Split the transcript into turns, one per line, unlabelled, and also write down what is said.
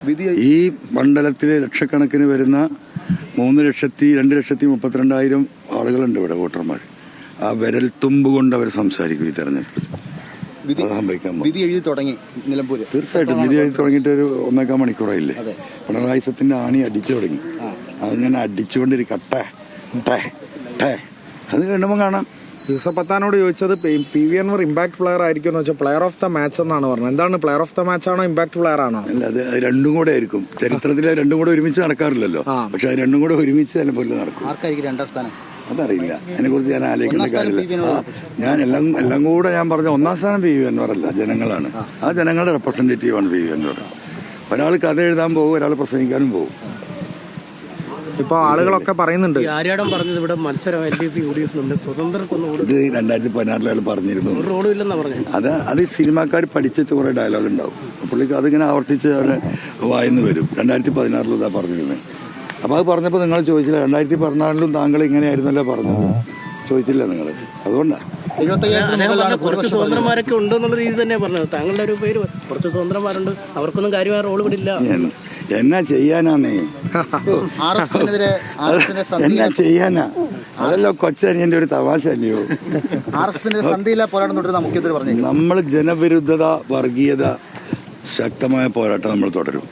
ഈ മണ്ഡലത്തിലെ ലക്ഷക്കണക്കിന് വരുന്ന 3,02,32,000 ആളുകളുണ്ട് ഇവിടെ, വോട്ടർമാർ. ആ വിരൽത്തുമ്പ് കൊണ്ട് അവർ സംസാരിക്കും ഈ തെരഞ്ഞെടുപ്പിൽ.
വിധി എഴുതി തുടങ്ങി നിലമ്പൂര്.
തീർച്ചയായിട്ടും വിധി എഴുതി തുടങ്ങിയിട്ട് ഒരു 1.25 മണിക്കൂറായില്ലേ. പിണറായി സത്തിന്റെ ആണി അടിച്ചു തുടങ്ങി. അതിങ്ങനെ അടിച്ചുകൊണ്ടിരിക്കട്ടെ അത് കണ്ടുമ്പോൾ കാണാം.
യൂസഫ് പത്താനോട് ചോദിച്ചത് PV Anwar ഇമ്പാക്ട് പ്ലെയർ ആയിരിക്കും എന്ന് വെച്ചാൽ പ്ലെയർ ഓഫ് ദ മാച്ച് എന്നാണ് പറഞ്ഞത്. എന്താണ് പ്ലെയർ ഓഫ് ദ മാച്ച് ആണോ ഇമ്പാക്ട് പ്ലെയർ ആണോ?
അല്ല, അത് രണ്ടും കൂടെ ആയിരിക്കും. ചരിത്രത്തിൽ രണ്ടും കൂടെ ഒരുമിച്ച് നടക്കാറില്ലല്ലോ. പക്ഷെ അത് രണ്ടും കൂടെ ഒരുമിച്ച് നിലമ്പൂരിൽ നടക്കും.
ആർക്കായിരിക്കും രണ്ടാം സ്ഥാനം?
അതറിയില്ല, അതിനെക്കുറിച്ച് ഞാൻ ആലോചിക്കുന്ന കാര്യമില്ല. ഞാൻ എല്ലാം കൂടെ ഞാൻ പറഞ്ഞ ഒന്നാം സ്ഥാനം PV Anwar അല്ല, ജനങ്ങളാണ്. ആ ജനങ്ങളുടെ റെപ്രസെന്റേറ്റീവാണ് PV Anwar. ഒരാൾ കഥ എഴുതാൻ പോകും, ഒരാൾ പ്രസംഗിക്കാനും പോകും.
ഇപ്പൊ ആളുകളൊക്കെ പറയുന്നുണ്ട്,
ആര്യാടൻ പറഞ്ഞത് ഇവിടെ മത്സരം LDF UDF സ്വതന്ത്രർക്കൊന്നും
ഇത് 2016 പറഞ്ഞിരുന്നു. അത് സിനിമാക്കാർ പഠിച്ചിട്ട് കുറെ ഡയലോഗ് ഉണ്ടാവും. പുള്ളിക്ക് അതിങ്ങനെ ആവർത്തിച്ച് അവരെ വായിന്ന് വരും. 2016 ഇതാ പറഞ്ഞിരുന്നത്. അപ്പൊ അത് പറഞ്ഞപ്പോൾ നിങ്ങൾ ചോദിച്ചില്ല, 2014 താങ്കൾ ഇങ്ങനെയായിരുന്നല്ലോ പറഞ്ഞത്, ചോദിച്ചില്ല നിങ്ങൾ. അതുകൊണ്ടാണ്
കുറച്ച് സ്വതന്ത്രന്മാരൊക്കെ ഉണ്ടെന്നുള്ള രീതി തന്നെ പറഞ്ഞത്. താങ്കളുടെ ഒരു പേര് കുറച്ച് സ്വതന്ത്രന്മാരുണ്ട്, അവർക്കൊന്നും കാര്യമായ റോള് വിടില്ല.
എന്നാ ചെയ്യാനാന്നേ, എന്നാ ചെയ്യാനാ? അതല്ലോ കൊച്ചനിയന്റെ ഒരു തമാശ അല്ലയോ. നമ്മൾ ജനവിരുദ്ധത, വർഗീയത ശക്തമായ പോരാട്ടം നമ്മൾ തുടരും.